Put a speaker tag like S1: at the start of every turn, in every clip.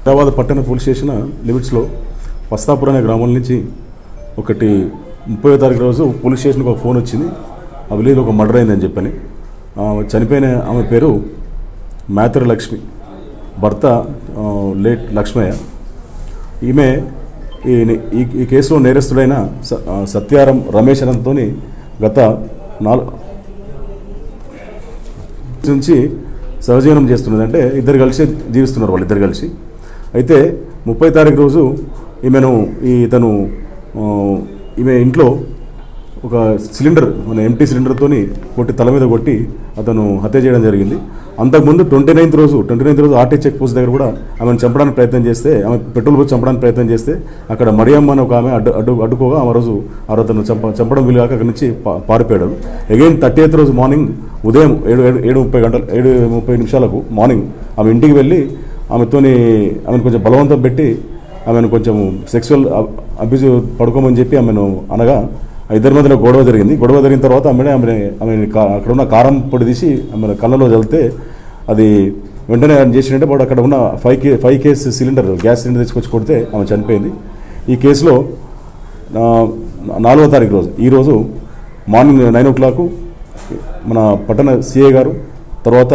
S1: హైదరాబాద్ పట్టణ police station లిమిట్స్లో పస్తాపూర్ అనే గ్రామం నుంచి 30వ తారీఖు రోజు పోలీస్ స్టేషన్కి ఒక ఫోన్ వచ్చింది. ఆ విలేజ్లో ఒక మర్డర్ అయిందని చెప్పని. చనిపోయిన ఆమె పేరు మేతరి లక్ష్మి, భర్త లేట్ లక్ష్మయ్య. ఈమె ఈ కేసులో నేరస్తుడైన సత్యారం రమేష్ అనంతో గత 4 నుంచి సహజీవనం చేస్తున్నది. అంటే ఇద్దరు కలిసి జీవిస్తున్నారు, వాళ్ళిద్దరు కలిసి. అయితే 30వ తారీఖు రోజు ఈమె ఇంట్లో ఒక సిలిండర్, మన ఎంటీ సిలిండర్తో కొట్టి తల మీద కొట్టి అతను హత్య చేయడం జరిగింది. అంతకుముందు 29వ రోజు ఆర్టీ చెక్ పోస్ట్ దగ్గర కూడా ఆమెను చంపడానికి ప్రయత్నం చేస్తే, ఆమె పెట్రోల్ పోసి చంపడానికి ప్రయత్నం చేస్తే అక్కడ మరియమ్మ అని ఒక ఆమె అడ్డుకోగా అతను చంపడం వీలుగాక అక్కడి నుంచి పారిపోయాడు. అగైన్ 30వ రోజు మార్నింగ్ ఉదయం 7:30 మార్నింగ్ ఆమె ఇంటికి వెళ్ళి ఆమెను కొంచెం బలవంతం పెట్టి ఆమెను కొంచెం సెక్సువల్ అబ్యూజ్ పడుకోమని చెప్పి ఆమెను అనగా ఇద్దరి మధ్యలో గొడవ జరిగింది. గొడవ జరిగిన తర్వాత ఆమె అక్కడ ఉన్న కారం పొడి తీసి ఆమె కళ్ళలో చల్లితే అది వెంటనే ఆయన చేసినట్టే వాడు అక్కడ ఉన్న 5 కేస్ సిలిండర్, గ్యాస్ సిలిండర్ తీసుకొచ్చి కొడితే ఆమె చనిపోయింది. ఈ కేసులో 4వ తారీఖు రోజు, ఈరోజు మార్నింగ్ 9 o'clock మన పట్టణ సిఐ గారు, తర్వాత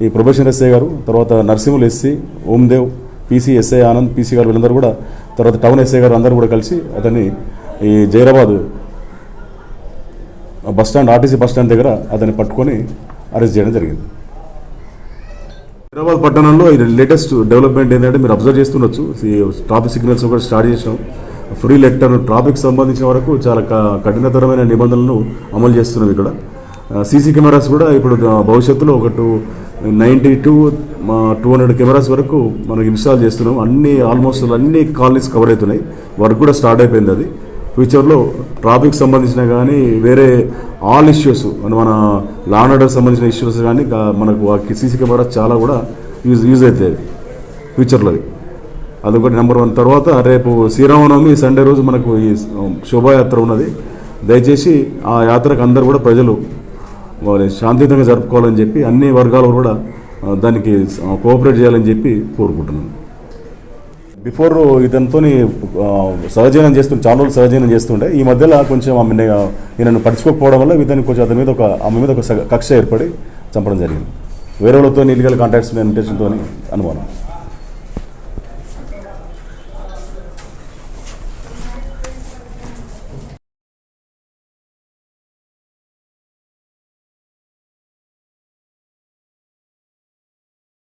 S1: ఈ ప్రొబేషనరీ ఎస్ఐ గారు, తర్వాత Narsimhul SC Omdev, PC SI Anand, PC గారు వీళ్ళందరూ కూడా, తర్వాత టౌన్ ఎస్ఐ గారు అందరూ కూడా కలిసి అతన్ని ఈ జైరాబాద్ బస్టాండ్, ఆర్టీసీ బస్టాండ్ దగ్గర అతన్ని పట్టుకొని అరెస్ట్ చేయడం జరిగింది. హైదరాబాద్ పట్టణంలో ఇది లేటెస్ట్ డెవలప్మెంట్ ఏంటంటే మీరు అబ్జర్వ్ చేస్తుండొచ్చు, ట్రాఫిక్ సిగ్నల్స్ కూడా స్టార్ట్ చేసినాం. ఫ్రీ లెటర్ ట్రాఫిక్ సంబంధించిన వరకు చాలా కఠినతరమైన నిబంధనలను అమలు చేస్తున్నాం. ఇక్కడ సీసీ కెమెరాస్ కూడా ఇప్పుడు భవిష్యత్తులో 90 to 200 కెమెరాస్ వరకు మనం ఇన్స్టాల్ చేస్తున్నాం. ఆల్మోస్ట్ అన్ని కాలనీస్ కవర్ అవుతున్నాయి. వర్క్ కూడా స్టార్ట్ అయిపోయింది. అది ఫ్యూచర్లో ట్రాఫిక్ సంబంధించిన కానీ వేరే ఆల్ ఇష్యూస్, మన లా అండ్ ఆర్డర్ సంబంధించిన ఇష్యూస్ కానీ మనకు సీసీ కెమెరాస్ చాలా కూడా యూజ్ అవుతాయి ఫ్యూచర్లో. అదొకటి నెంబర్ 1. తర్వాత రేపు శ్రీరామనవమి సండే రోజు మనకు ఈ శోభాయాత్ర ఉన్నది. దయచేసి ఆ యాత్రకు అందరూ కూడా ప్రజలు శాంతియుతంగా జరుపుకోవాలని చెప్పి అన్ని వర్గాలు కూడా దానికి కోఆపరేట్ చేయాలని చెప్పి కోరుకుంటున్నాను. బిఫోర్ ఇతనితో సహజీవనం చాలా రోజులు సహజీవనం చేస్తుండే. ఈ మధ్యలో కొంచెం ఈయనను పట్టించుకోకపోవడం వల్ల అతని మీద ఆమె మీద ఒక కక్ష ఏర్పడి చంపడం జరిగింది. వేరే వాళ్ళతో ఇల్లీగల్ కాంటాక్ట్స్ ఇంటెన్షన్తో అనుమానం.